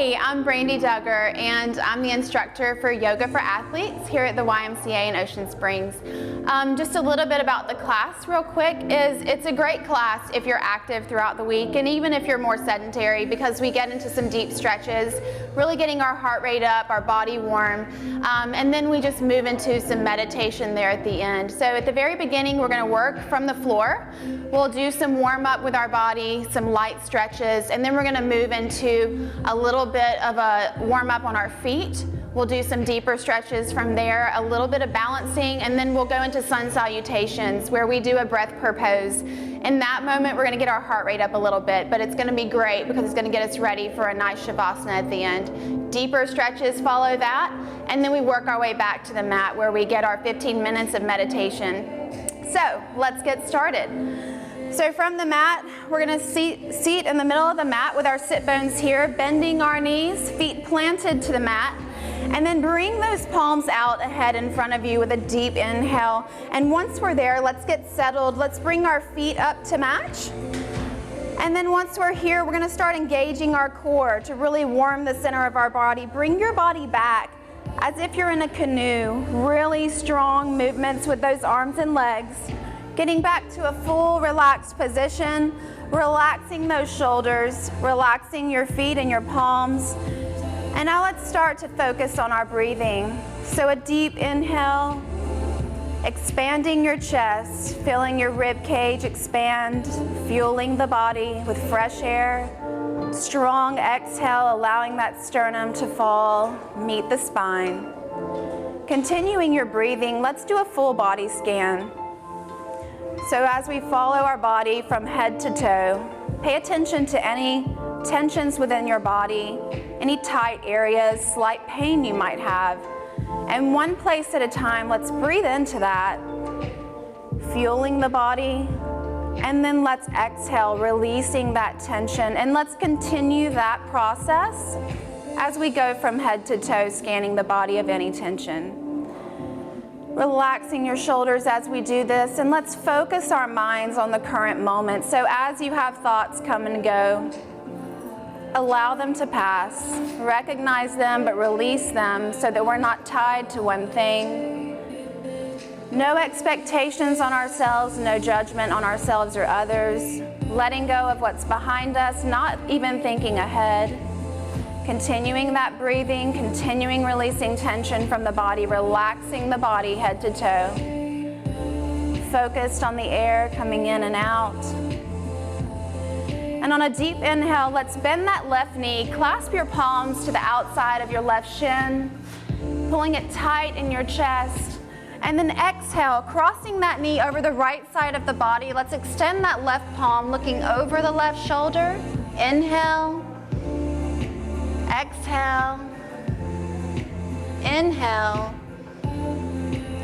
Hey, I'm Brandy Duggar, and I'm the instructor for Yoga for Athletes here at the YMCA in Ocean Springs. Just a little bit about the class real quick is it's a great class if you're active throughout the week and even if you're more sedentary, because we get into some deep stretches, really getting our heart rate up, our body warm, and then we just move into some meditation there at the end. So at the very beginning, we're going to work from the floor. We'll do some warm up with our body, some light stretches, and then we're going to move into a little bit of a warm up on our feet. We'll do some deeper stretches from there, a little bit of balancing, and then we'll go into sun salutations where we do a breath per pose. In that moment, we're going to get our heart rate up a little bit, but it's going to be great because it's going to get us ready for a nice shavasana at the end. Deeper stretches follow that, and then we work our way back to the mat where we get our 15 minutes of meditation. So let's get started. So from the mat, we're going to seat in the middle of the mat with our sit bones here, bending our knees, feet planted to the mat, and then bring those palms out ahead in front of you with a deep inhale. And once we're there, let's get settled. Let's bring our feet up to match. And then once we're here, we're going to start engaging our core to really warm the center of our body. Bring your body back as if you're in a canoe. Really strong movements with those arms and legs. Getting back to a full relaxed position, relaxing those shoulders, relaxing your feet and your palms. And now let's start to focus on our breathing. So a deep inhale, expanding your chest, feeling your rib cage expand, fueling the body with fresh air. Strong exhale, allowing that sternum to fall, meet the spine. Continuing your breathing, let's do a full body scan. So as we follow our body from head to toe, pay attention to any tensions within your body, any tight areas, slight pain you might have. And one place at a time, let's breathe into that, fueling the body, and then let's exhale, releasing that tension. And let's continue that process as we go from head to toe, scanning the body of any tension. Relaxing your shoulders as we do this, and let's focus our minds on the current moment. So as you have thoughts come and go, allow them to pass. Recognize them, but release them so that we're not tied to one thing. No expectations on ourselves, no judgment on ourselves or others. Letting go of what's behind us, not even thinking ahead. Continuing that breathing, continuing releasing tension from the body, relaxing the body head to toe. Focused on the air coming in and out. And on a deep inhale, let's bend that left knee, clasp your palms to the outside of your left shin, pulling it tight in your chest. And then exhale, crossing that knee over the right side of the body. Let's extend that left palm, looking over the left shoulder. Inhale. Exhale, inhale,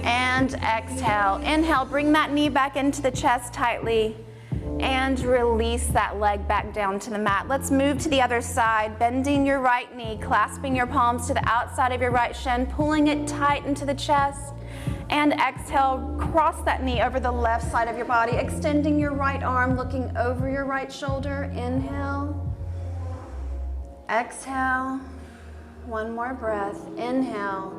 and exhale. Inhale, bring that knee back into the chest tightly and release that leg back down to the mat. Let's move to the other side, bending your right knee, clasping your palms to the outside of your right shin, pulling it tight into the chest, and exhale, cross that knee over the left side of your body, extending your right arm, looking over your right shoulder. Inhale. Exhale, one more breath, inhale,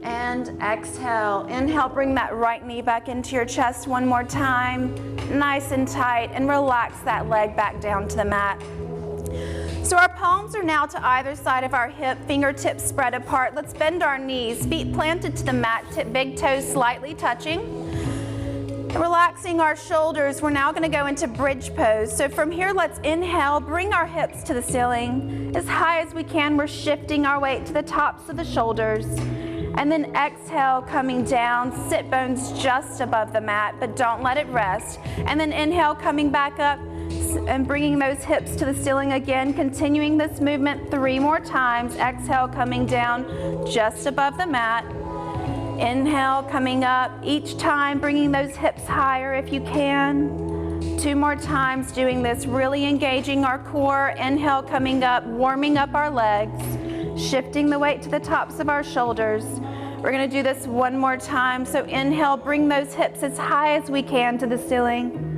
and exhale. Inhale, bring that right knee back into your chest one more time, nice and tight, and relax that leg back down to the mat. So our palms are now to either side of our hip, fingertips spread apart. Let's bend our knees, feet planted to the mat, big toes slightly touching. Relaxing our shoulders, we're now going to go into bridge pose. So from here, let's inhale, bring our hips to the ceiling. As high as we can, we're shifting our weight to the tops of the shoulders. And then exhale, coming down, sit bones just above the mat, but don't let it rest. And then inhale, coming back up and bringing those hips to the ceiling again, continuing this movement 3 more times. Exhale, coming down just above the mat. Inhale, coming up, each time bringing those hips higher if you can. 2 more times doing this, really engaging our core. Inhale, coming up, warming up our legs, shifting the weight to the tops of our shoulders. We're going to do this 1 more time. So inhale, bring those hips as high as we can to the ceiling.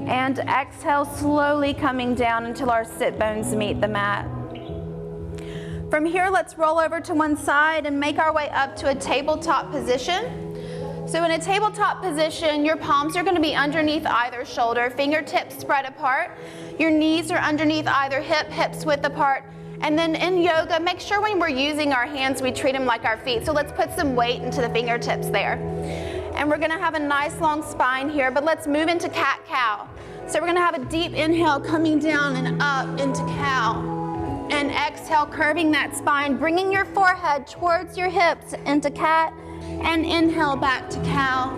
And exhale, slowly coming down until our sit bones meet the mat. From here, let's roll over to one side and make our way up to a tabletop position. So in a tabletop position, your palms are going to be underneath either shoulder, fingertips spread apart. Your knees are underneath either hip, hips width apart. And then in yoga, make sure when we're using our hands, we treat them like our feet. So let's put some weight into the fingertips there. And we're going to have a nice long spine here, but let's move into cat-cow. So we're going to have a deep inhale coming down and up into cow. And exhale, curving that spine, bringing your forehead towards your hips into cat. And inhale back to cow.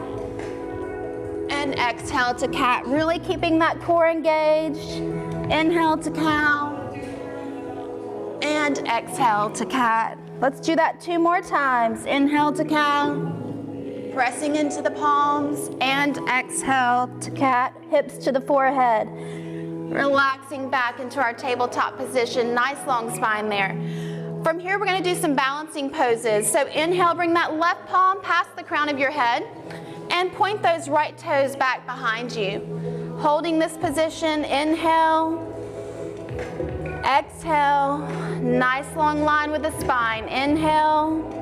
And exhale to cat. Really keeping that core engaged. Inhale to cow. And exhale to cat. Let's do that 2 more times. Inhale to cow. Pressing into the palms. And exhale to cat. Hips to the forehead. Relaxing back into our tabletop position. Nice long spine there. From here, we're going to do some balancing poses. So inhale, bring that left palm past the crown of your head and point those right toes back behind you. Holding this position, inhale, exhale, nice long line with the spine. Inhale,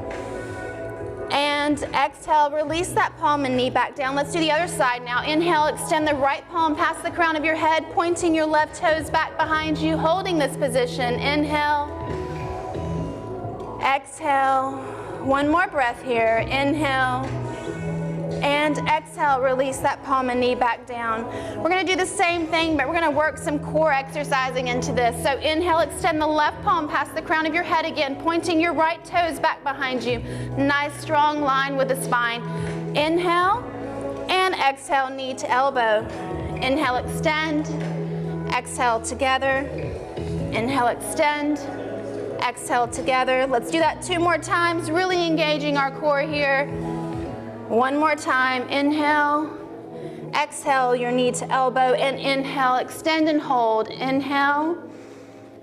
and exhale, release that palm and knee back down. Let's do the other side now. Inhale, extend the right palm past the crown of your head, pointing your left toes back behind you, holding this position. Inhale. Exhale, one more breath here. Inhale, and exhale, release that palm and knee back down. We're going to do the same thing, but we're going to work some core exercising into this. So inhale, extend the left palm past the crown of your head again, pointing your right toes back behind you. Nice strong line with the spine. Inhale, and exhale, knee to elbow. Inhale, extend. Exhale, together. Inhale, extend. Exhale together. Let's do that 2 more times, really engaging our core here. 1 more time. Inhale, exhale, your knee to elbow, and inhale, extend and hold. Inhale,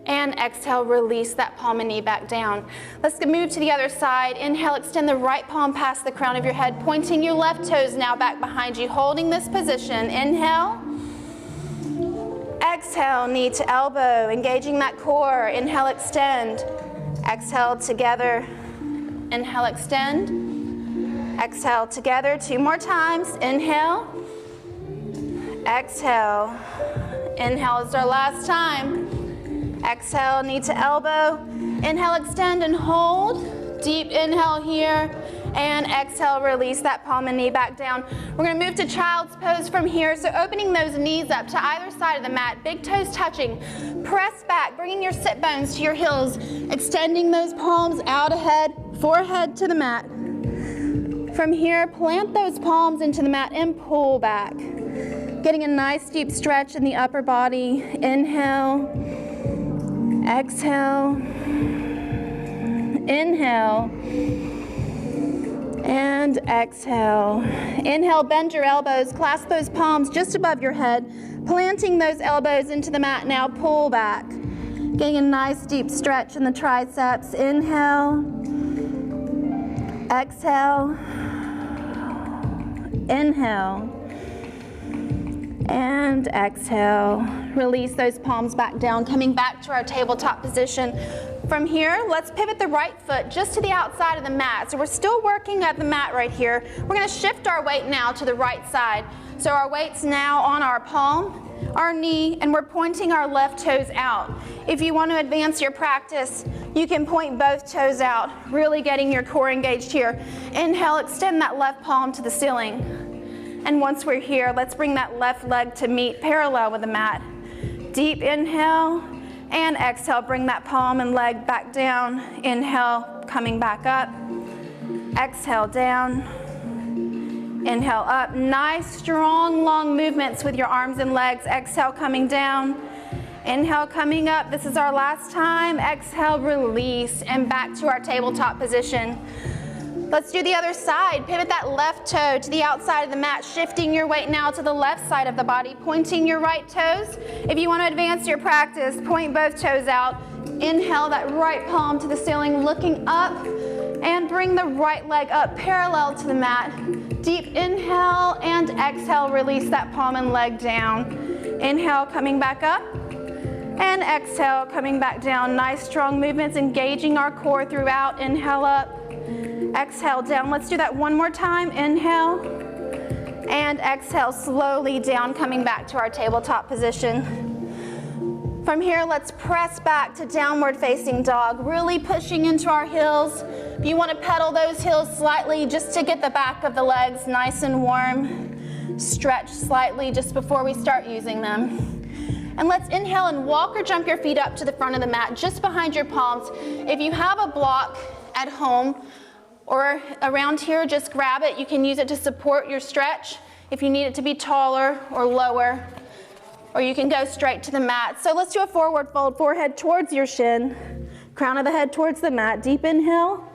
and exhale, release that palm and knee back down. Let's move to the other side. Inhale, extend the right palm past the crown of your head, pointing your left toes now back behind you, holding this position. Inhale, exhale, knee to elbow, engaging that core. Inhale, extend. Exhale, together. Inhale, extend. Exhale, together. 2 more times. Inhale. Exhale. Inhale is our last time. Exhale, knee to elbow. Inhale, extend and hold. Deep inhale here. And exhale, release that palm and knee back down. We're going to move to child's pose from here. So opening those knees up to either side of the mat, big toes touching. Press back, bringing your sit bones to your heels, extending those palms out ahead, forehead to the mat. From here, plant those palms into the mat and pull back. Getting a nice deep stretch in the upper body. Inhale, exhale, inhale, and exhale. Inhale, bend your elbows, clasp those palms just above your head, planting those elbows into the mat. Now pull back, getting a nice deep stretch in the triceps. Inhale, exhale, inhale, and exhale. Release those palms back down, coming back to our tabletop position. From here, let's pivot the right foot just to the outside of the mat. So we're still working at the mat right here. We're going to shift our weight now to the right side. So our weight's now on our palm, our knee, and we're pointing our left toes out. If you want to advance your practice, you can point both toes out, really getting your core engaged here. Inhale, extend that left palm to the ceiling. And once we're here, let's bring that left leg to meet parallel with the mat. Deep inhale. And exhale, bring that palm and leg back down. Inhale, coming back up. Exhale, down. Inhale, up. Nice, strong, long movements with your arms and legs. Exhale, coming down. Inhale, coming up. This is our last time. Exhale, release, and back to our tabletop position. Let's do the other side. Pivot that left toe to the outside of the mat, shifting your weight now to the left side of the body, pointing your right toes. If you want to advance your practice, point both toes out. Inhale that right palm to the ceiling, looking up, and bring the right leg up parallel to the mat. Deep inhale and exhale, release that palm and leg down. Inhale, coming back up. And exhale, coming back down. Nice strong movements, engaging our core throughout. Inhale up, exhale down. Let's do that one more time. Inhale, and exhale slowly down, coming back to our tabletop position. From here, let's press back to downward facing dog, really pushing into our heels. If you want to pedal those heels slightly just to get the back of the legs nice and warm, stretch slightly just before we start using them. And let's inhale and walk or jump your feet up to the front of the mat, just behind your palms. If you have a block at home or around here, just grab it. You can use it to support your stretch if you need it to be taller or lower, or you can go straight to the mat. So let's do a forward fold, forehead towards your shin, crown of the head towards the mat. Deep inhale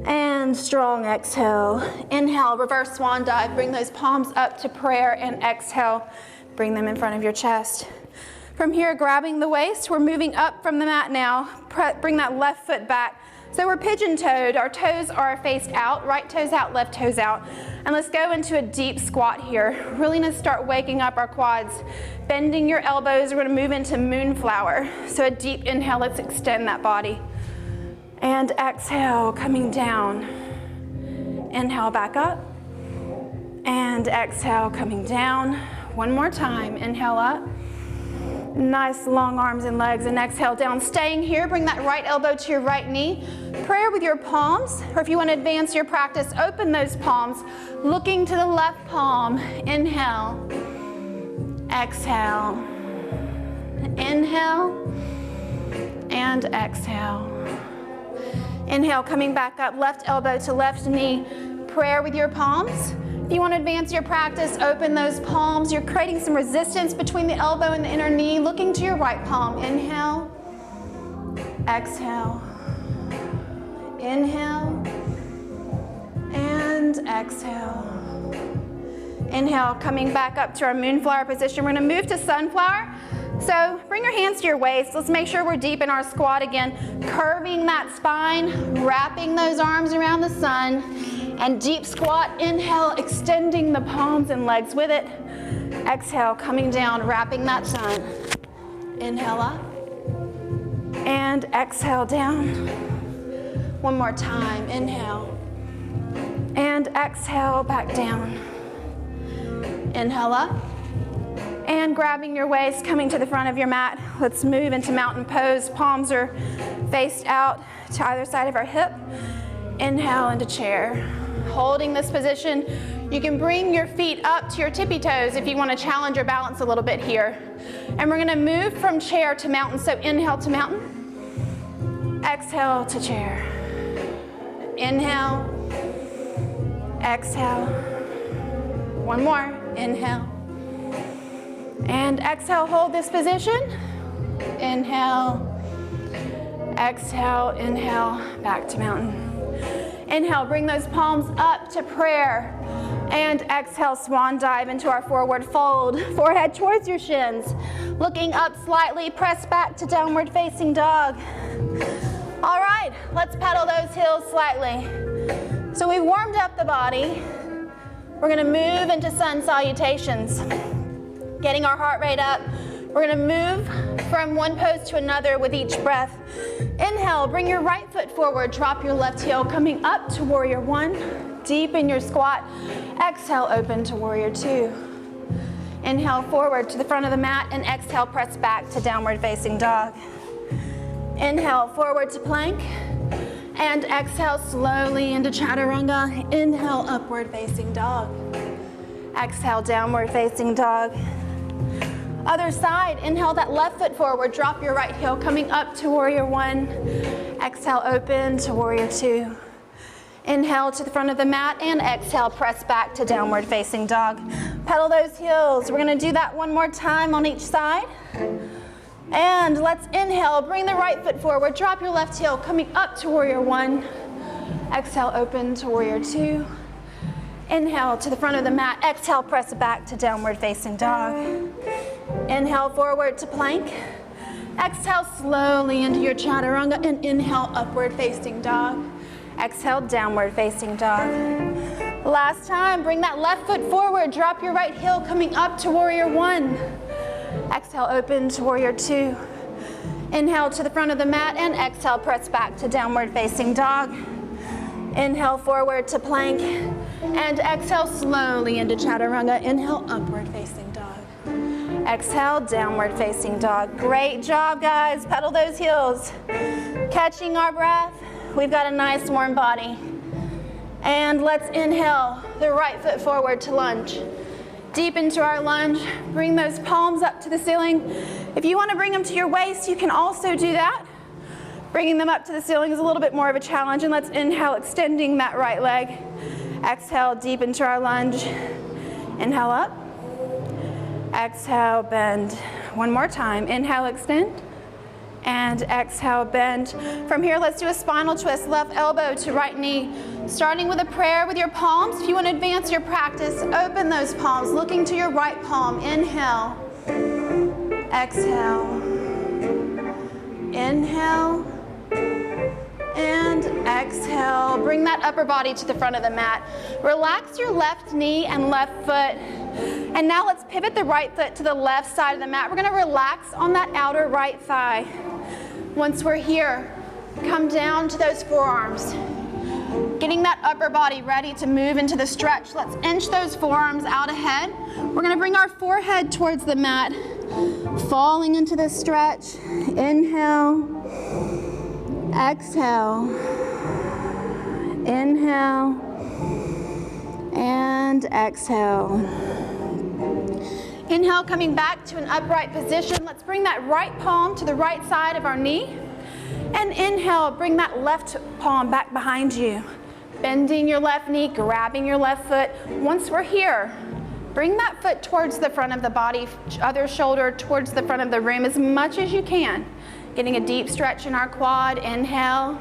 and strong exhale. Inhale, reverse swan dive. Bring those palms up to prayer, and exhale, bring them in front of your chest. From here, grabbing the waist, we're moving up from the mat now. Bring that left foot back. So we're pigeon-toed. Our toes are faced out, right toes out, left toes out. And let's go into a deep squat here. Really gonna start waking up our quads. Bending your elbows, we're gonna move into moonflower. So a deep inhale, let's extend that body. And exhale, coming down. Inhale, back up. And exhale, coming down. One more time, inhale up. Nice long arms and legs, and exhale down. Staying here, bring that right elbow to your right knee. Prayer with your palms, or if you want to advance your practice, open those palms, looking to the left palm. Inhale, exhale, inhale, and exhale. Inhale, coming back up, left elbow to left knee. Prayer with your palms. If you want to advance your practice, open those palms. You're creating some resistance between the elbow and the inner knee, looking to your right palm. Inhale, exhale, inhale, and exhale. Inhale, coming back up to our moonflower position. We're going to move to sunflower. So bring your hands to your waist. Let's make sure we're deep in our squat again. Curving that spine, wrapping those arms around the sun. And deep squat, inhale, extending the palms and legs with it. Exhale, coming down, wrapping that sun. Inhale up. And exhale down. One more time, inhale. And exhale, back down. Inhale up. And grabbing your waist, coming to the front of your mat. Let's move into mountain pose. Palms are faced out to either side of our hip. Inhale into chair. Holding this position, you can bring your feet up to your tippy toes if you want to challenge your balance a little bit here. And we're going to move from chair to mountain. So inhale to mountain, exhale to chair. Inhale, exhale. One more, inhale. And exhale, hold this position. Inhale, exhale, inhale, back to mountain. Inhale, bring those palms up to prayer. And exhale, swan dive into our forward fold. Forehead towards your shins. Looking up slightly, press back to downward facing dog. All right, let's pedal those heels slightly. So we've warmed up the body. We're gonna move into sun salutations. Getting our heart rate up. We're gonna move from one pose to another with each breath. Inhale, bring your right foot forward, drop your left heel, coming up to warrior one, deep in your squat. Exhale, open to warrior two. Inhale, forward to the front of the mat, and exhale, press back to downward facing dog. Inhale, forward to plank, and exhale slowly into chaturanga. Inhale, upward facing dog. Exhale, downward facing dog. Other side, inhale that left foot forward, drop your right heel, coming up to warrior one. Exhale, open to warrior two. Inhale to the front of the mat, and exhale, press back to downward facing dog. Pedal those heels. We're gonna do that one more time on each side. And let's inhale, bring the right foot forward, drop your left heel, coming up to warrior one. Exhale, open to warrior two. Inhale to the front of the mat, exhale, press back to downward facing dog. Inhale forward to plank. Exhale slowly into your chaturanga, and inhale upward facing dog. Exhale downward facing dog. Last time, bring that left foot forward, drop your right heel, coming up to warrior one. Exhale, open to warrior two. Inhale to the front of the mat and exhale, press back to downward facing dog. Inhale forward to plank and exhale slowly into chaturanga. Inhale, upward facing dog. Exhale, downward facing dog. Great job, guys. Pedal those heels. Catching our breath. We've got a nice warm body. And let's inhale the right foot forward to lunge. Deep into our lunge, bring those palms up to the ceiling. If you want to bring them to your waist, you can also do that. Bringing them up to the ceiling is a little bit more of a challenge, and let's inhale, extending that right leg. Exhale, deep into our lunge. Inhale up. Exhale, bend. One more time. Inhale, extend. And exhale, bend. From here, let's do a spinal twist, left elbow to right knee. Starting with a prayer with your palms. If you want to advance your practice, open those palms, looking to your right palm. Inhale. Exhale. Inhale. And exhale. Bring that upper body to the front of the mat. Relax your left knee and left foot. And now let's pivot the right foot to the left side of the mat. We're going to relax on that outer right thigh. Once we're here, come down to those forearms. Getting that upper body ready to move into the stretch. Let's inch those forearms out ahead. We're going to bring our forehead towards the mat, falling into the stretch. Inhale. Exhale. Inhale. And exhale. Inhale, coming back to an upright position. Let's bring that right palm to the right side of our knee. And inhale, bring that left palm back behind you. Bending your left knee, grabbing your left foot. Once we're here, bring that foot towards the front of the body, other shoulder towards the front of the room as much as you can. Getting a deep stretch in our quad. Inhale.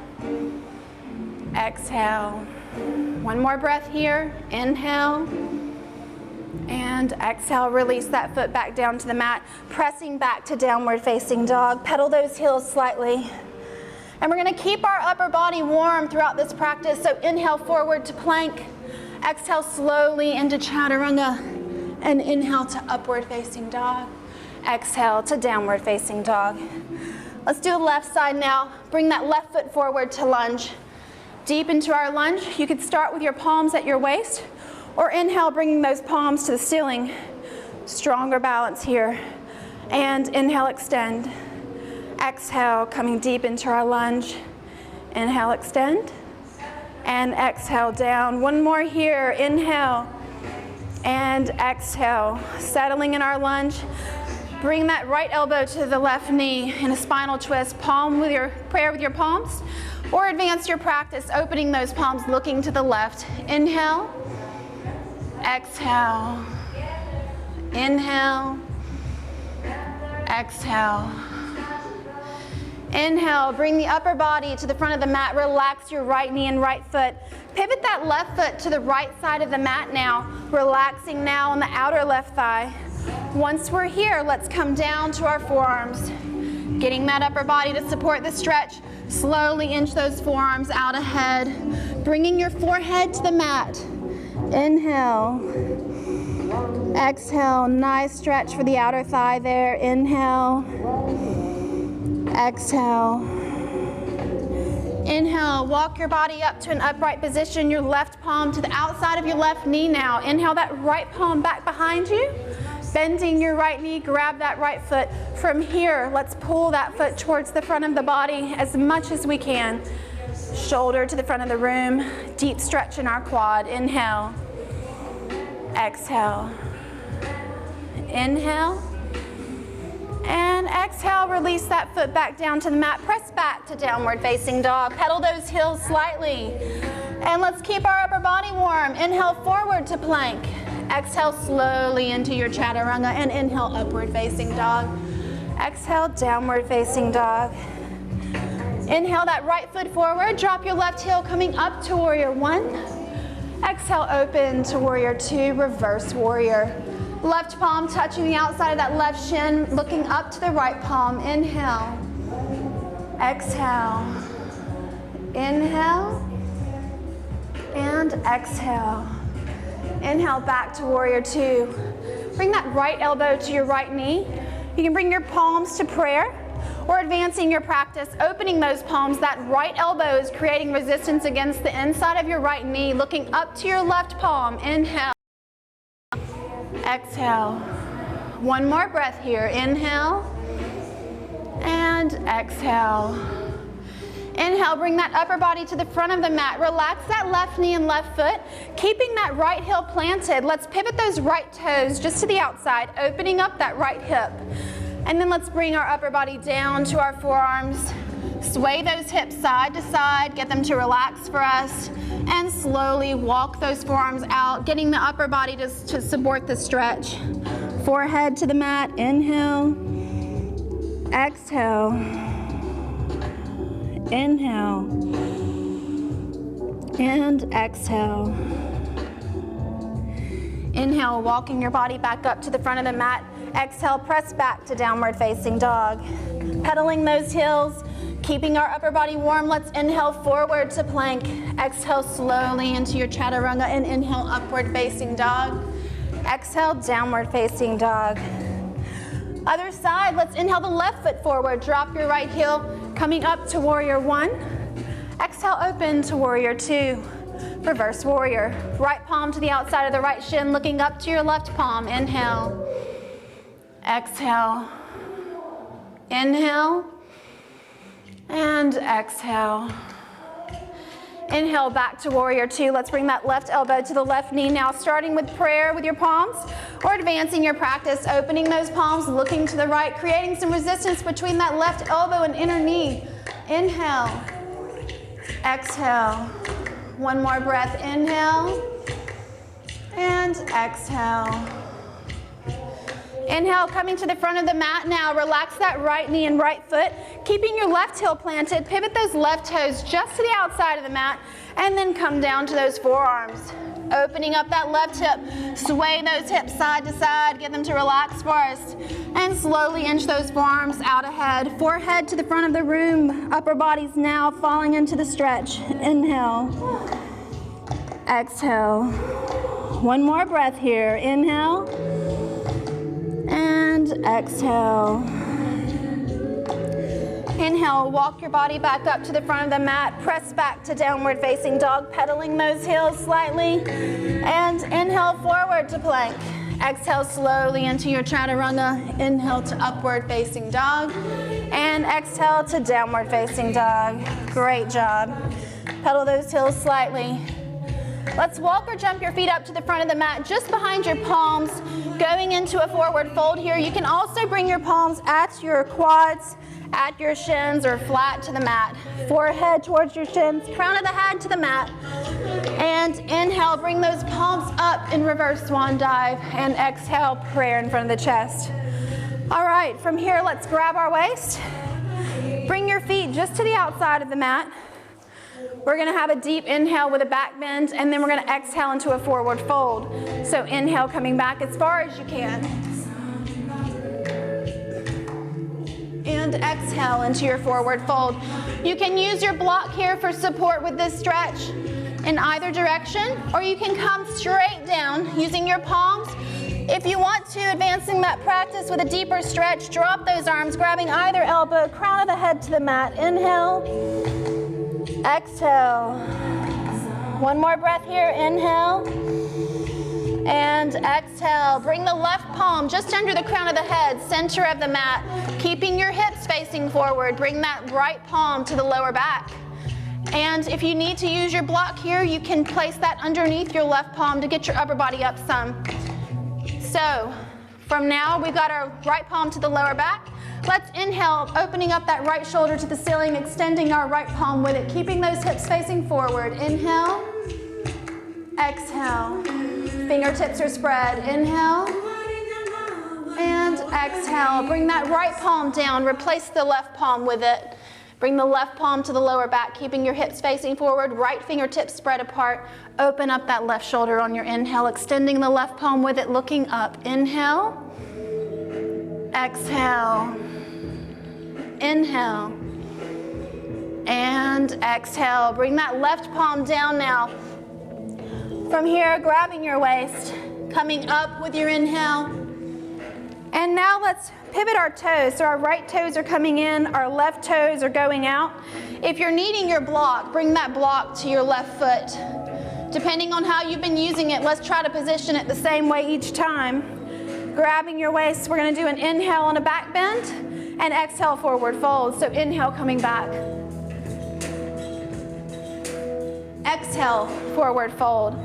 Exhale. One more breath here. Inhale. And exhale, release that foot back down to the mat, pressing back to downward facing dog. Pedal those heels slightly. And we're going to keep our upper body warm throughout this practice. So inhale forward to plank. Exhale slowly into chaturanga. And inhale to upward facing dog. Exhale to downward facing dog. Let's do the left side now. Bring that left foot forward to lunge. Deep into our lunge. You could start with your palms at your waist. Or inhale, bringing those palms to the ceiling. Stronger balance here. And inhale, extend. Exhale, coming deep into our lunge. Inhale, extend. And exhale, down. One more here. Inhale. And exhale. Settling in our lunge. Bring that right elbow to the left knee in a spinal twist. Palm with your prayer with your palms. Or advance your practice, opening those palms, looking to the left. Inhale. Exhale. Inhale. Exhale. Inhale, bring the upper body to the front of the mat. Relax your right knee and right foot. Pivot that left foot to the right side of the mat now. Relaxing now on the outer left thigh. Once we're here, let's come down to our forearms. Getting that upper body to support the stretch. Slowly inch those forearms out ahead. Bringing your forehead to the mat. Inhale. Exhale, nice stretch for the outer thigh there. Inhale. Exhale. Inhale, walk your body up to an upright position. Your left palm to the outside of your left knee now. Inhale that right palm back behind you. Bending your right knee, grab that right foot. From here, let's pull that foot towards the front of the body as much as we can. Shoulder to the front of the room. Deep stretch in our quad. Inhale. Exhale. Inhale. And exhale, release that foot back down to the mat. Press back to downward facing dog. Pedal those heels slightly. And let's keep our upper body warm. Inhale forward to plank. Exhale slowly into your chaturanga and inhale upward facing dog. Exhale, downward facing dog. Inhale that right foot forward. Drop your left heel coming up to warrior one. Exhale, open to warrior two, reverse warrior. Left palm touching the outside of that left shin, looking up to the right palm. Inhale. Exhale. Inhale. And exhale. Inhale back to warrior two. Bring that right elbow to your right knee. You can bring your palms to prayer or advancing your practice, opening those palms. That right elbow is creating resistance against the inside of your right knee, looking up to your left palm. Inhale. Exhale. One more breath here. Inhale and exhale. Inhale, bring that upper body to the front of the mat. Relax that left knee and left foot, keeping that right heel planted. Let's pivot those right toes just to the outside, opening up that right hip. And then let's bring our upper body down to our forearms. Sway those hips side to side, get them to relax for us, and slowly walk those forearms out, getting the upper body to support the stretch. Forehead to the mat, inhale, exhale, inhale, and exhale. Inhale, walking your body back up to the front of the mat. Exhale, press back to downward facing dog. Pedaling those heels, keeping our upper body warm. Let's inhale forward to plank. Exhale slowly into your chaturanga and inhale upward facing dog. Exhale, downward facing dog. Other side, let's inhale the left foot forward. Drop your right heel, coming up to warrior one. Exhale, open to warrior two. Reverse warrior. Right palm to the outside of the right shin, looking up to your left palm. Inhale. Exhale. Inhale. And exhale. Inhale back to warrior two. Let's bring that left elbow to the left knee now, starting with prayer with your palms or advancing your practice, opening those palms, looking to the right, creating some resistance between that left elbow and inner knee. Inhale. Exhale. One more breath. Inhale. And exhale. Inhale, coming to the front of the mat now. Relax that right knee and right foot, keeping your left heel planted. Pivot those left toes just to the outside of the mat, and then come down to those forearms. Opening up that left hip, sway those hips side to side, get them to relax for us, and slowly inch those forearms out ahead. Forehead to the front of the room, upper body's now falling into the stretch. Inhale, exhale. One more breath here. Inhale, and exhale. Inhale, walk your body back up to the front of the mat. Press back to downward facing dog, pedaling those heels slightly. And inhale forward to plank. Exhale slowly into your chaturanga. Inhale to upward facing dog. And exhale to downward facing dog. Great job. Pedal those heels slightly. Let's walk or jump your feet up to the front of the mat, just behind your palms, going into a forward fold here. You can also bring your palms at your quads, at your shins, or flat to the mat. Forehead towards your shins, crown of the head to the mat. And inhale, bring those palms up in reverse swan dive. And exhale, prayer in front of the chest. All right, from here, let's grab our waist. Bring your feet just to the outside of the mat. We're going to have a deep inhale with a back bend, and then we're going to exhale into a forward fold. So inhale, coming back as far as you can. And exhale into your forward fold. You can use your block here for support with this stretch in either direction, or you can come straight down using your palms. If you want to, advancing that practice with a deeper stretch, drop those arms, grabbing either elbow, crown of the head to the mat. Inhale. Exhale. One more breath here. Inhale. And exhale. Bring the left palm just under the crown of the head, center of the mat, keeping your hips facing forward. Bring that right palm to the lower back. And if you need to use your block here, you can place that underneath your left palm to get your upper body up some. So from now, we've got our right palm to the lower back. Let's inhale, opening up that right shoulder to the ceiling, extending our right palm with it, keeping those hips facing forward. Inhale, exhale. Fingertips are spread. Inhale, and exhale. Bring that right palm down, replace the left palm with it. Bring the left palm to the lower back, keeping your hips facing forward, right fingertips spread apart. Open up that left shoulder on your inhale, extending the left palm with it, looking up. Inhale, exhale. Inhale and exhale. Bring that left palm down now. From here, grabbing your waist, coming up with your inhale, And now let's pivot our toes. So our right toes are coming in, our left toes are going out. If you're needing your block, bring that block to your left foot. Depending on how you've been using it, let's try to position it the same way each time. Grabbing your waist, we're gonna do an inhale on a back bend and exhale, forward fold. So inhale, coming back. Exhale, forward fold.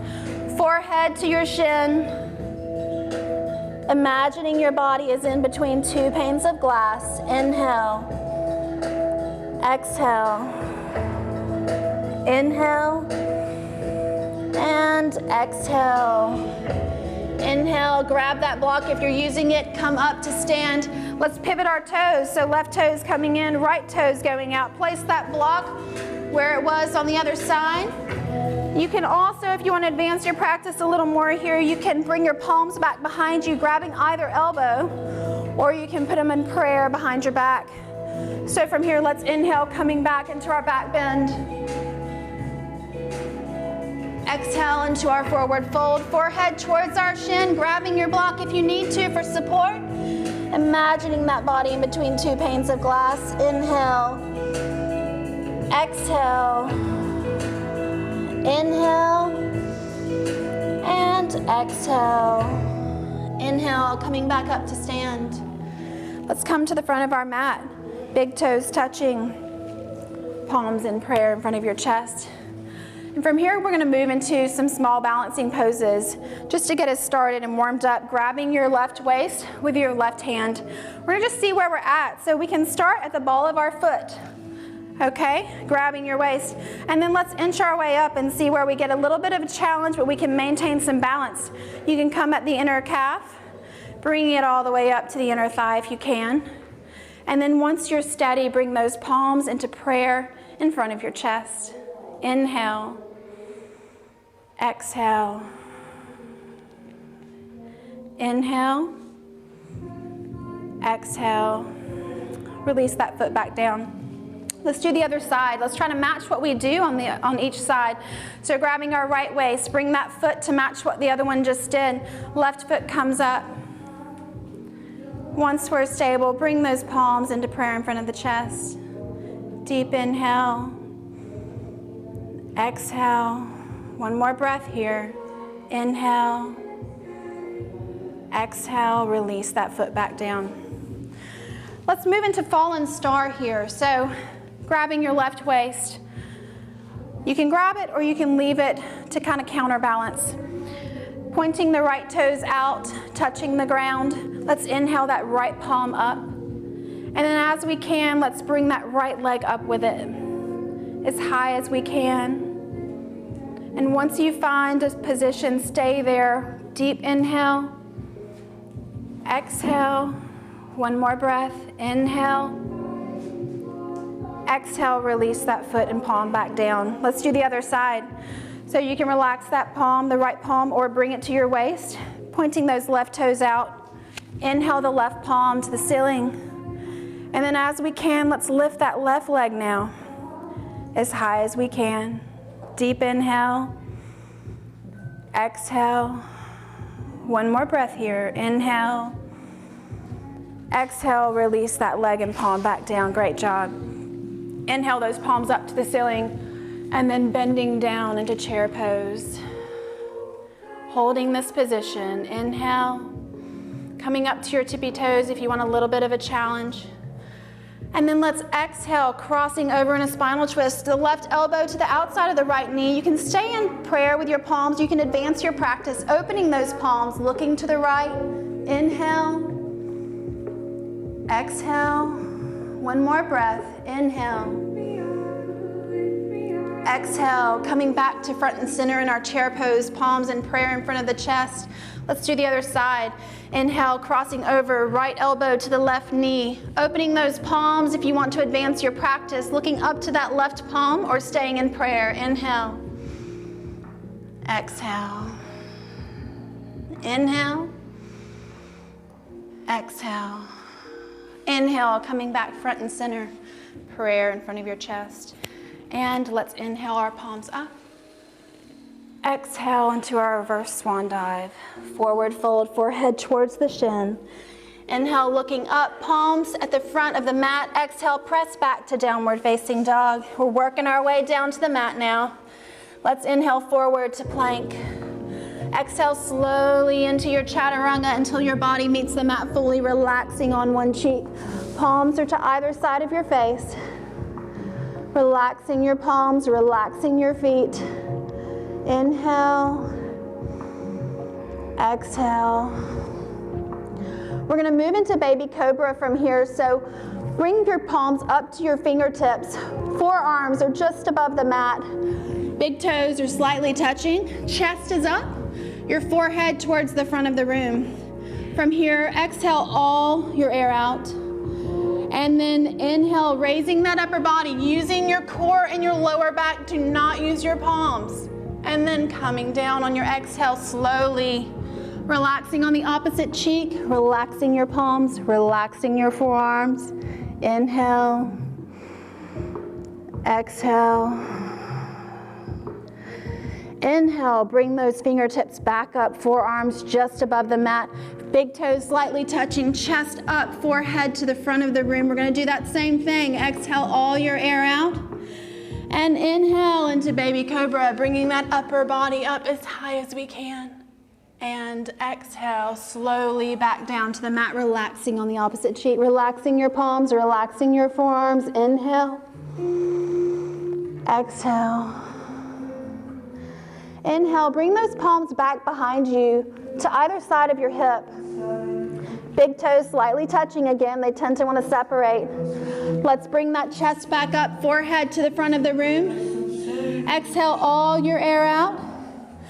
Forehead to your shin. Imagining your body is in between two panes of glass. Inhale. Exhale. Inhale. And exhale. Inhale, grab that block if you're using it, come up to stand. Let's pivot our toes. So left toes coming in, right toes going out. Place that block where it was on the other side. You can also, if you want to advance your practice a little more here, you can bring your palms back behind you, grabbing either elbow, or you can put them in prayer behind your back. So from here, let's inhale, coming back into our back bend. Exhale into our forward fold, forehead towards our shin, grabbing your block if you need to for support. Imagining that body in between two panes of glass. Inhale. Exhale. Inhale. And exhale. Inhale, coming back up to stand. Let's come to the front of our mat. Big toes touching, palms in prayer in front of your chest. And from here, we're gonna move into some small balancing poses just to get us started and warmed up, grabbing your left waist with your left hand. We're gonna just see where we're at. So we can start at the ball of our foot, okay? Grabbing your waist. And then let's inch our way up and see where we get a little bit of a challenge, but we can maintain some balance. You can come at the inner calf, bringing it all the way up to the inner thigh if you can. And then once you're steady, bring those palms into prayer in front of your chest. Inhale, exhale, inhale, exhale, release that foot back down. Let's do the other side. Let's try to match what we do on each side. So grabbing our right waist, bring that foot to match what the other one just did. Left foot comes up. Once we're stable, bring those palms into prayer in front of the chest. Deep inhale. Exhale. One more breath here. Inhale. Exhale. Release that foot back down. Let's move into fallen star here. So grabbing your left waist. You can grab it or you can leave it to kind of counterbalance. Pointing the right toes out, touching the ground. Let's inhale that right palm up. And then as we can, let's bring that right leg up with it, as high as we can. And once you find a position, stay there. Deep inhale. Exhale. One more breath. Inhale. Exhale, release that foot and palm back down. Let's do the other side. So you can relax that palm, the right palm, or bring it to your waist, pointing those left toes out. Inhale the left palm to the ceiling. And then as we can, let's lift that left leg now, as high as we can. Deep inhale. Exhale. One more breath here. Inhale. Exhale, release that leg and palm back down. Great job. Inhale those palms up to the ceiling. And then bending down into chair pose. Holding this position. Inhale. Coming up to your tippy toes if you want a little bit of a challenge. And then let's exhale, crossing over in a spinal twist. The left elbow to the outside of the right knee. You can stay in prayer with your palms. You can advance your practice, opening those palms, looking to the right. Inhale. Exhale. One more breath. Inhale. Exhale, coming back to front and center in our chair pose, palms in prayer in front of the chest. Let's do the other side. Inhale, crossing over, right elbow to the left knee. Opening those palms if you want to advance your practice, looking up to that left palm or staying in prayer. Inhale. Exhale. Inhale. Exhale. Inhale, coming back front and center, prayer in front of your chest. And let's inhale our palms up. Exhale into our reverse swan dive. Forward fold, forehead towards the shin. Inhale, looking up, palms at the front of the mat. Exhale, press back to downward facing dog. We're working our way down to the mat now. Let's inhale forward to plank. Exhale slowly into your chaturanga until your body meets the mat, fully relaxing on one cheek. Palms are to either side of your face. Relaxing your palms, relaxing your feet. Inhale. Exhale. We're going to move into baby cobra from here. So bring your palms up to your fingertips. Forearms are just above the mat. Big toes are slightly touching. Chest is up. Your forehead towards the front of the room. From here, exhale all your air out. And then inhale, raising that upper body, using your core and your lower back. Do not use your palms. And then coming down on your exhale slowly. Relaxing on the opposite cheek, relaxing your palms, relaxing your forearms. Inhale. Exhale. Inhale, bring those fingertips back up, forearms just above the mat. Big toes slightly touching, chest up, forehead to the front of the room. We're going to do that same thing. Exhale all your air out. And inhale into baby cobra, bringing that upper body up as high as we can. And exhale slowly back down to the mat, relaxing on the opposite cheek, relaxing your palms, relaxing your forearms. Inhale. Exhale. Inhale, bring those palms back behind you to either side of your hip. Big toes slightly touching again. They tend to want to separate. Let's bring that chest back up, forehead to the front of the room. Exhale all your air out.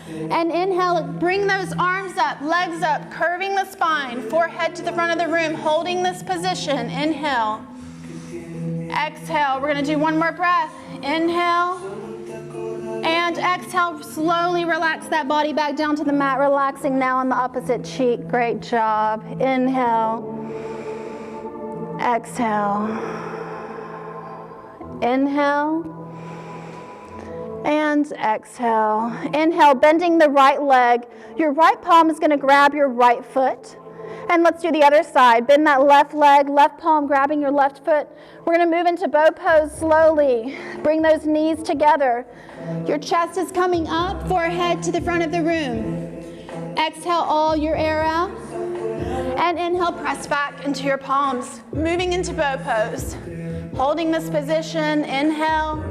And inhale, bring those arms up, legs up, curving the spine, forehead to the front of the room, holding this position. Inhale. Exhale. We're going to do one more breath. Inhale. And exhale, slowly relax that body back down to the mat, relaxing now on the opposite cheek. Great job. Inhale. Exhale. Inhale. And exhale. Inhale, bending the right leg. Your right palm is going to grab your right foot. And let's do the other side. Bend that left leg, left palm grabbing your left foot. We're going to move into bow pose slowly. Bring those knees together. Your chest is coming up, forehead to the front of the room. Exhale all your air out. And inhale, press back into your palms. Moving into bow pose. Holding this position. Inhale.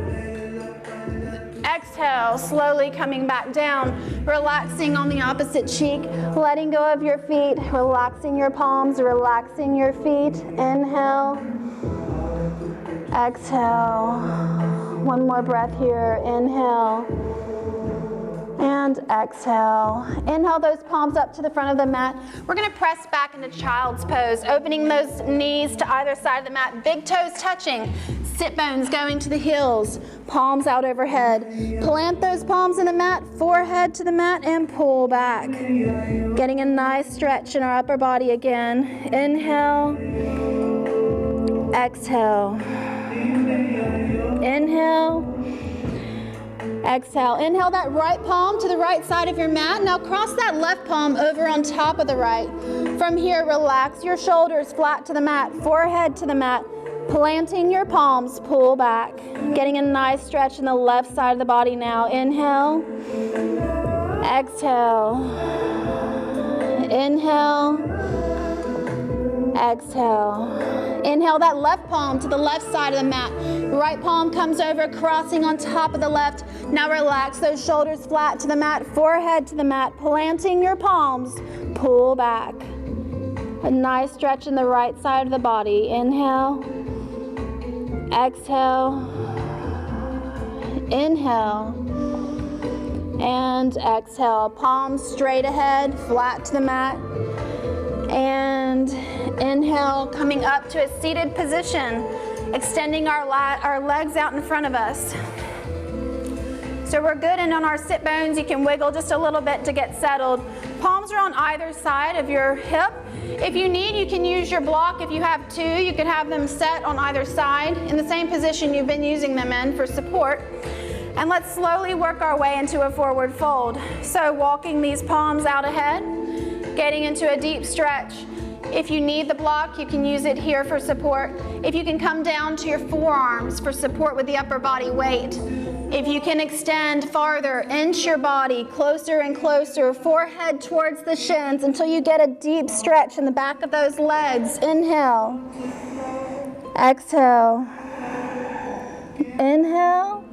Exhale, slowly coming back down, relaxing on the opposite cheek, letting go of your feet, relaxing your palms, relaxing your feet. Inhale. Exhale. One more breath here. Inhale. And exhale. Inhale those palms up to the front of the mat. We're going to press back into child's pose, opening those knees to either side of the mat, big toes touching. Sit bones going to the heels, palms out overhead. Plant those palms in the mat, forehead to the mat, and pull back. Getting a nice stretch in our upper body again. Inhale. Exhale. Inhale. Exhale. Inhale that right palm to the right side of your mat. Now cross that left palm over on top of the right. From here, relax your shoulders flat to the mat, forehead to the mat. Planting your palms, pull back. Getting a nice stretch in the left side of the body now. Inhale. Exhale. Inhale. Exhale. Inhale that left palm to the left side of the mat. Right palm comes over, crossing on top of the left. Now relax those shoulders flat to the mat, forehead to the mat. Planting your palms, pull back. A nice stretch in the right side of the body. Inhale. Exhale. Inhale. And exhale. Palms straight ahead, flat to the mat. And inhale, coming up to a seated position, extending our legs out in front of us. So we're good, and on our sit bones, you can wiggle just a little bit to get settled. Palms are on either side of your hip. If you need, you can use your block. If you have two, you can have them set on either side in the same position you've been using them in for support. And let's slowly work our way into a forward fold. So walking these palms out ahead, getting into a deep stretch. If you need the block, you can use it here for support. If you can come down to your forearms for support with the upper body weight. If you can extend farther, inch your body closer and closer, forehead towards the shins until you get a deep stretch in the back of those legs. Inhale. Exhale. Inhale.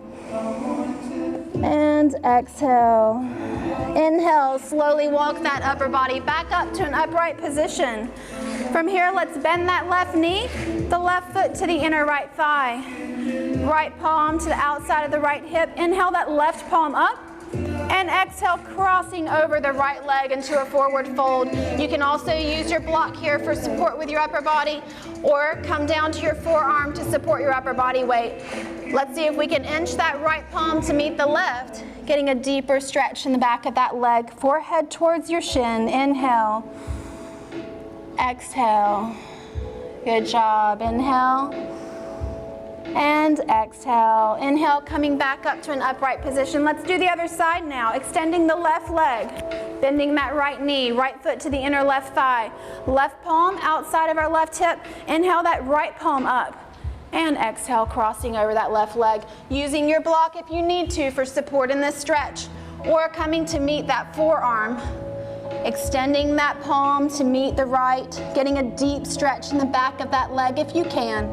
And exhale. Inhale, slowly walk that upper body back up to an upright position. From here, let's bend that left knee, the left foot to the inner right thigh. Right palm to the outside of the right hip. Inhale that left palm up. And exhale, crossing over the right leg into a forward fold. You can also use your block here for support with your upper body, or come down to your forearm to support your upper body weight. Let's see if we can inch that right palm to meet the left, getting a deeper stretch in the back of that leg. Forehead towards your shin. Inhale. Exhale. Good job. Inhale. And exhale. Inhale, coming back up to an upright position. Let's do the other side now. Extending the left leg, bending that right knee, right foot to the inner left thigh. Left palm outside of our left hip. Inhale that right palm up. And exhale, crossing over that left leg. Using your block if you need to for support in this stretch. Or coming to meet that forearm. Extending that palm to meet the right. Getting a deep stretch in the back of that leg if you can.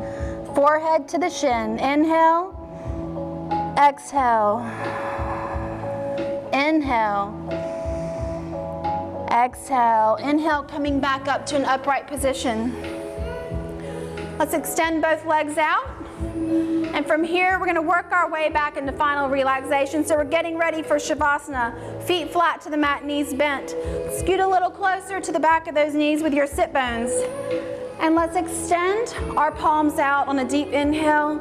Forehead to the shin. Inhale. Exhale. Inhale. Exhale. Inhale, coming back up to an upright position. Let's extend both legs out. And from here, we're going to work our way back into final relaxation. So we're getting ready for Shavasana. Feet flat to the mat, knees bent. Scoot a little closer to the back of those knees with your sit bones. And let's extend our palms out on a deep inhale,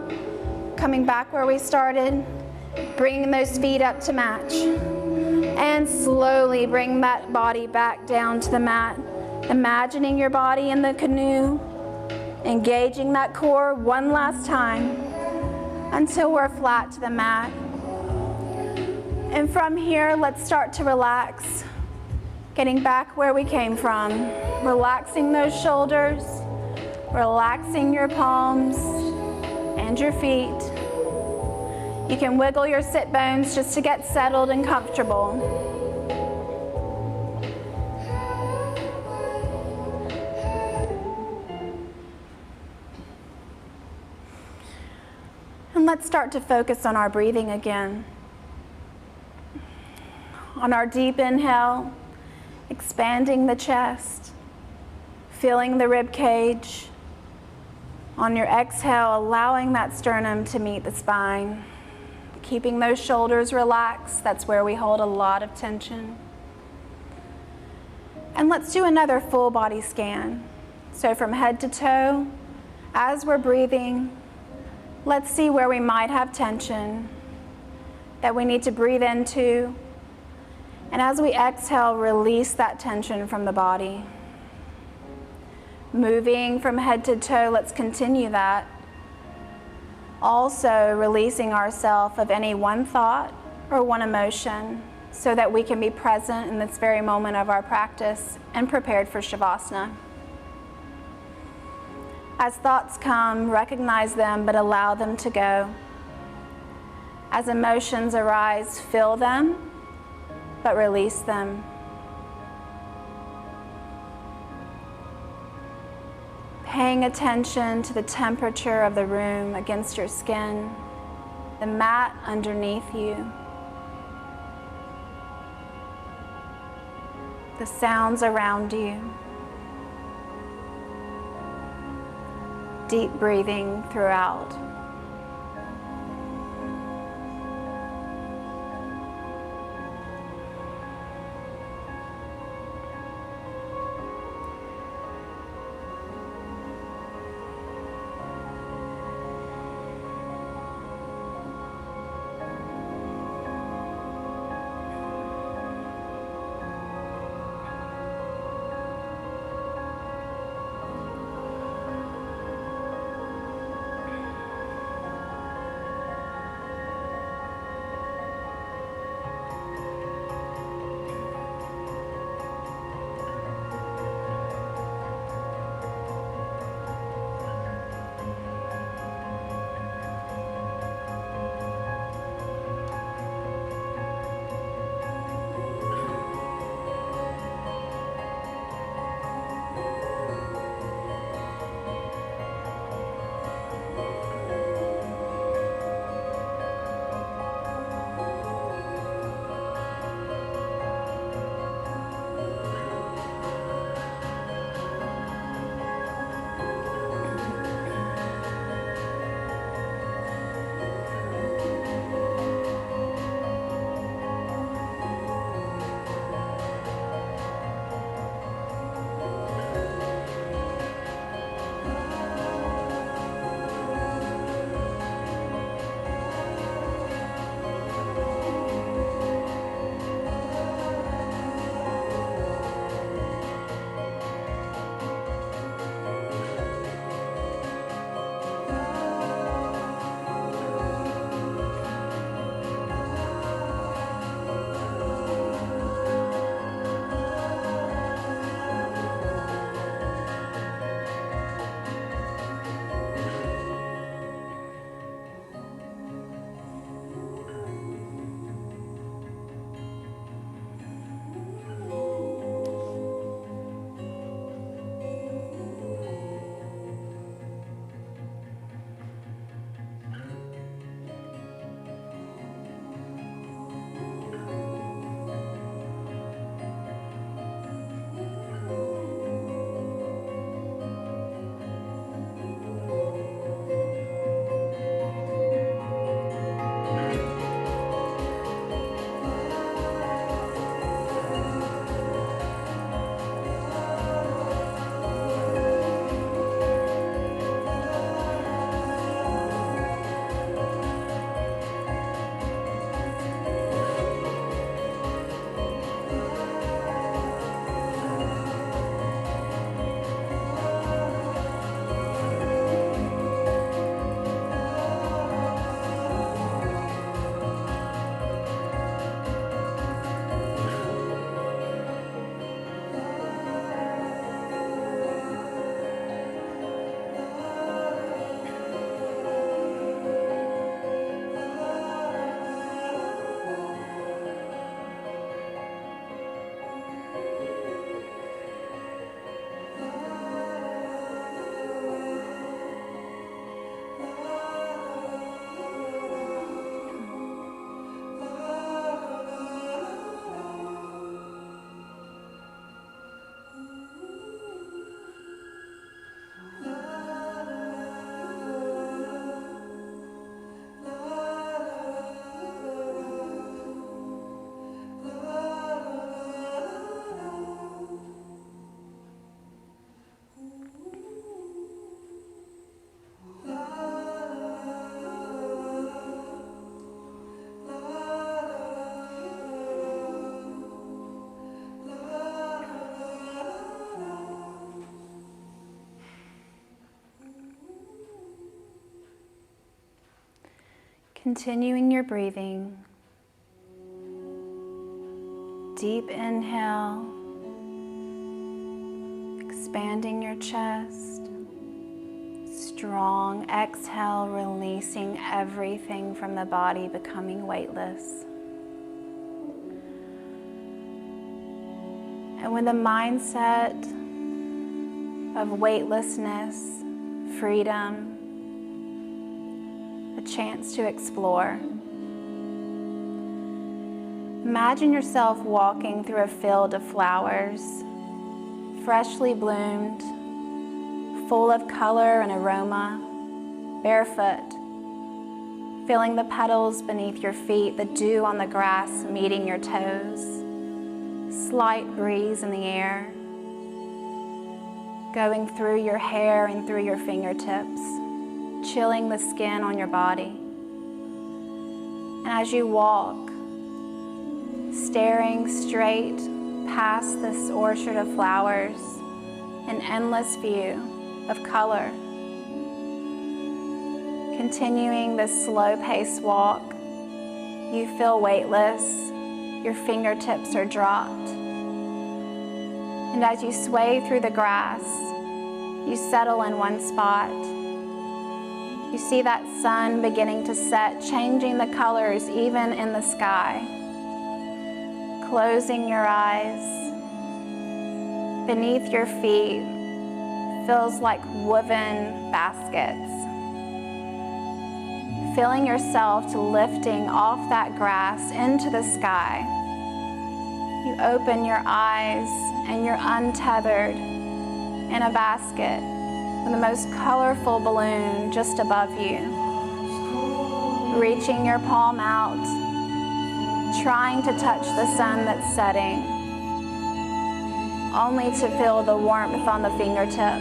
coming back where we started, bringing those feet up to match. And slowly bring that body back down to the mat, imagining your body in the canoe, engaging that core one last time until we're flat to the mat. And from here, let's start to relax, getting back where we came from, relaxing those shoulders, relaxing your palms and your feet. You can wiggle your sit bones just to get settled and comfortable. And let's start to focus on our breathing again. On our deep inhale, expanding the chest, feeling the rib cage. On your exhale, allowing that sternum to meet the spine. Keeping those shoulders relaxed, that's where we hold a lot of tension. And let's do another full body scan. So from head to toe, as we're breathing, let's see where we might have tension that we need to breathe into. And as we exhale, release that tension from the body. Moving from head to toe, let's continue that. Also releasing ourselves of any one thought or one emotion so that we can be present in this very moment of our practice and prepared for Shavasana. As thoughts come, recognize them, but allow them to go. As emotions arise, feel them, but release them. Paying attention to the temperature of the room against your skin, the mat underneath you, the sounds around you. Deep breathing throughout. Continuing your breathing. Deep inhale, expanding your chest. Strong exhale, releasing everything from the body, becoming weightless. And with a mindset of weightlessness, freedom, a chance to explore, imagine yourself walking through a field of flowers, freshly bloomed, full of color and aroma, barefoot, feeling the petals beneath your feet, the dew on the grass meeting your toes, slight breeze in the air, going through your hair and through your fingertips, chilling the skin on your body. And as you walk, staring straight past this orchard of flowers, an endless view of color. Continuing this slow-paced walk, you feel weightless, your fingertips are dropped. And as you sway through the grass, you settle in one spot. You see that sun beginning to set, changing the colors even in the sky. Closing your eyes, beneath your feet feels like woven baskets. Feeling yourself to lifting off that grass into the sky. You open your eyes and you're untethered in a basket with the most colorful balloon just above you. Reaching your palm out, trying to touch the sun that's setting, only to feel the warmth on the fingertip.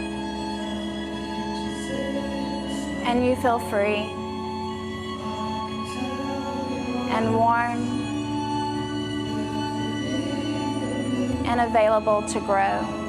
And you feel free and warm and available to grow.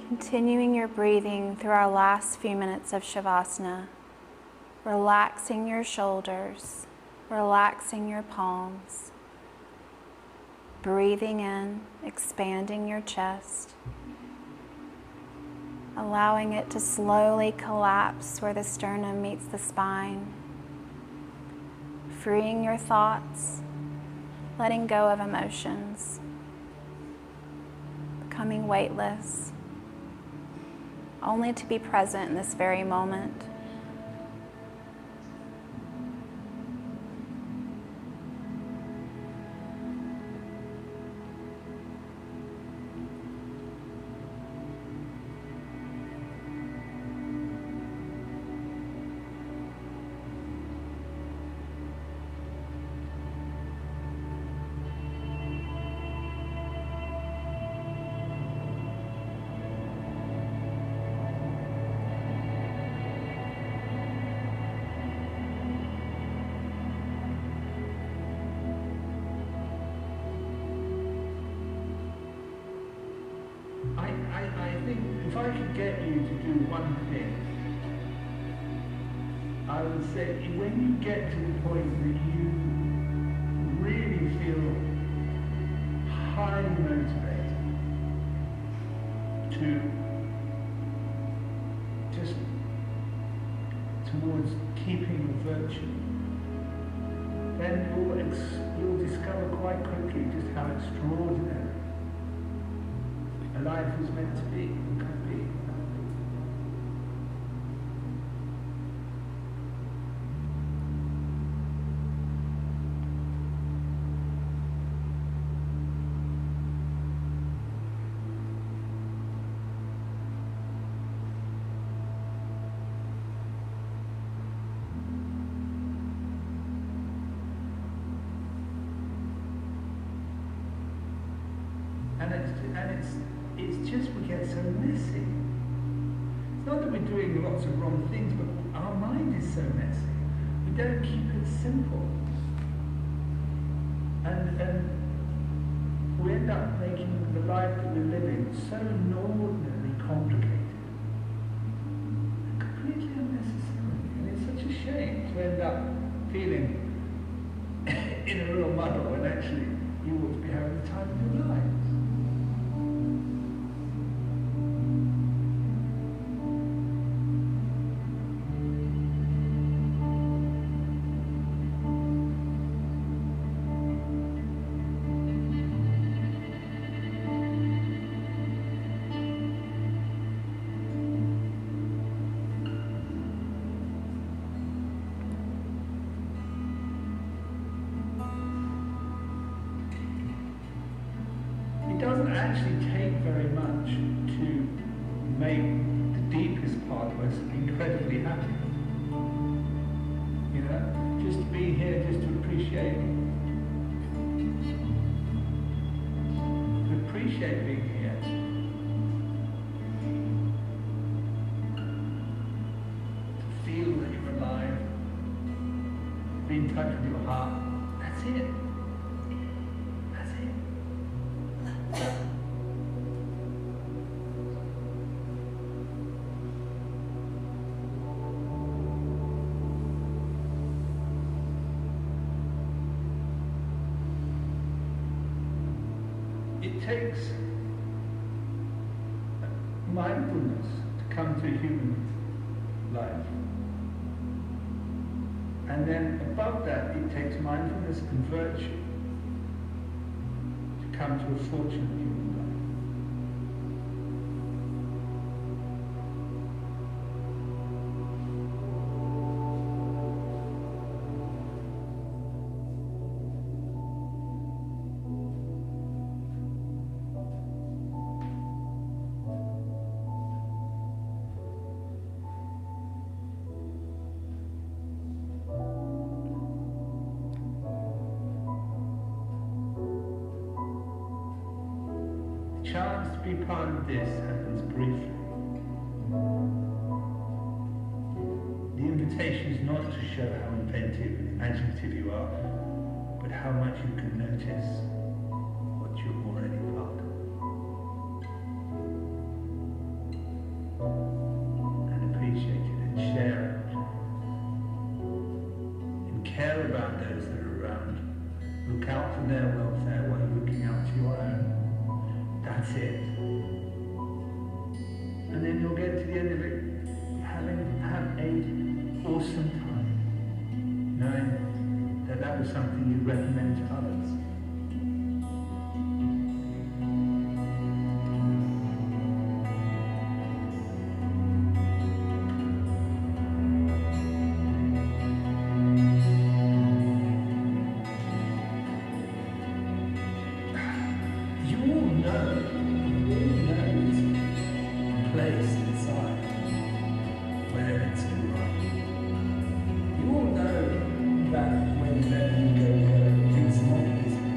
Continuing your breathing through our last few minutes of Shavasana, relaxing your shoulders, relaxing your palms, breathing in, expanding your chest, allowing it to slowly collapse where the sternum meets the spine, freeing your thoughts, letting go of emotions, becoming weightless, only to be present in this very moment. I think if I could get you to do one thing, I would say when you get to the point that you really feel highly motivated to just towards keeping a virtue, then you'll discover quite quickly just how extraordinary a life is meant to be and can be. And it's just we get so messy. It's not that we're doing lots of wrong things, but our mind is so messy. We don't keep it simple. And we end up making the life that we're living so inordinately complicated and completely unnecessary. And it's such a shame to end up feeling in a real muddle when actually you ought to be having the time of your life. It doesn't actually take very much to make the deepest part of us incredibly happy. You know, just to be here, just to appreciate being here. To feel that you're alive, be in touch with your heart. That's it. That's it. It takes mindfulness to come to human life. And then above that, it takes mindfulness and virtue to come to a fortunate human life. The chance to be part of this happens briefly. The invitation is not to show how inventive and imaginative you are, but how much you can notice what you're already part of. And appreciate it and share it. And care about those that are around. Look out for their welfare while you're looking out for your own. That's it. And then you'll get to the end of it having had an awesome time, knowing that that was something you'd recommend to others. You all know this place inside where it's all right. You all know that when you let me go, it's not easy.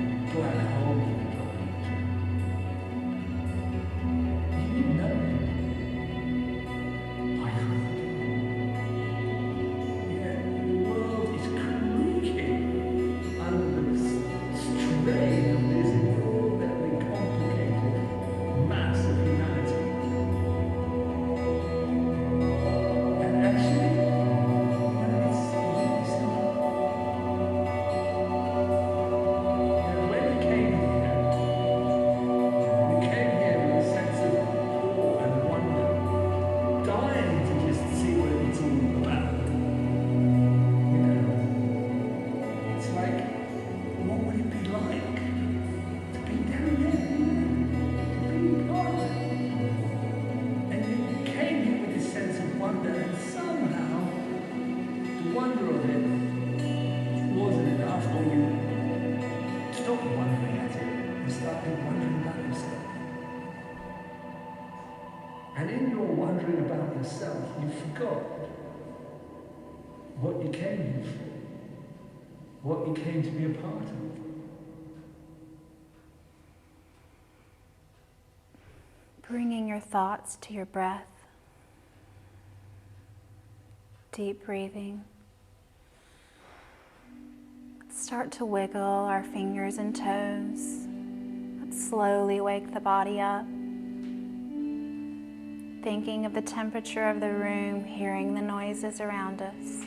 stop wondering at it and started wondering about yourself. And in your wondering about yourself, you forgot what you came here for, what you came to be a part of. Bringing your thoughts to your breath. Deep breathing. Start to wiggle our fingers and toes. Let's slowly wake the body up. Thinking of the temperature of the room, hearing the noises around us.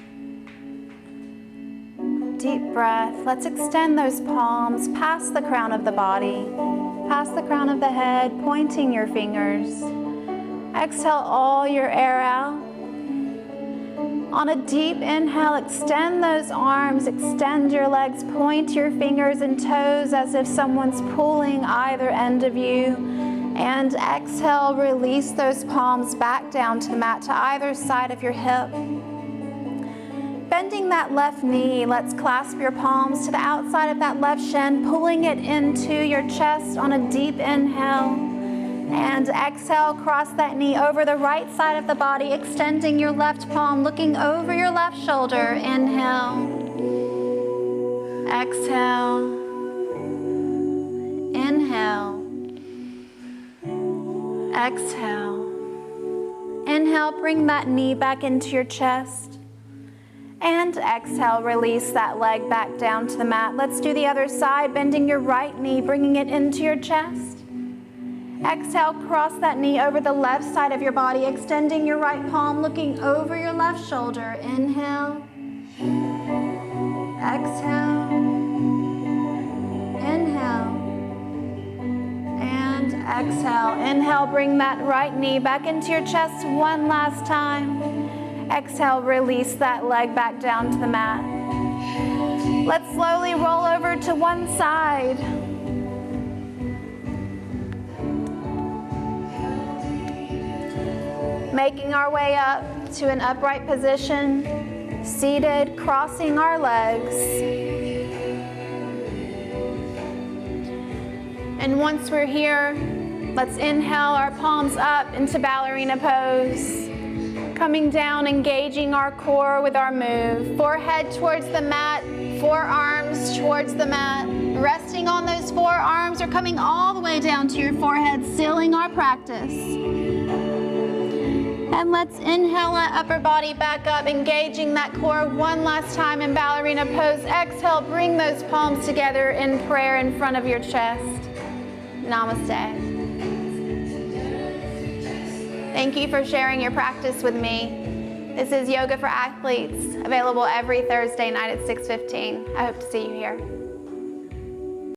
Deep breath. Let's extend those palms past the crown of the body, past the crown of the head, pointing your fingers. Exhale all your air out. On a deep inhale, extend those arms, extend your legs, point your fingers and toes as if someone's pulling either end of you. And exhale, release those palms back down to the mat to either side of your hip. Bending that left knee, let's clasp your palms to the outside of that left shin, pulling it into your chest on a deep inhale. And exhale, cross that knee over the right side of the body, extending your left palm, looking over your left shoulder. Inhale. Exhale. Inhale. Exhale. Inhale, bring that knee back into your chest. And exhale, release that leg back down to the mat. Let's do the other side, bending your right knee, bringing it into your chest. Exhale, cross that knee over the left side of your body, extending your right palm, looking over your left shoulder. Inhale. Exhale. Inhale. And exhale. Inhale, bring that right knee back into your chest one last time. Exhale, release that leg back down to the mat. Let's slowly roll over to one side. Making our way up to an upright position, seated, crossing our legs. And once we're here, let's inhale our palms up into ballerina pose. Coming down, engaging our core with our move. Forehead towards the mat, forearms towards the mat. Resting on those forearms or coming all the way down to your forehead, sealing our practice. And let's inhale that upper body back up, engaging that core one last time in ballerina pose. Exhale, bring those palms together in prayer in front of your chest. Namaste. Thank you for sharing your practice with me. This is Yoga for Athletes, available every Thursday night at 6:15. I hope to see you here.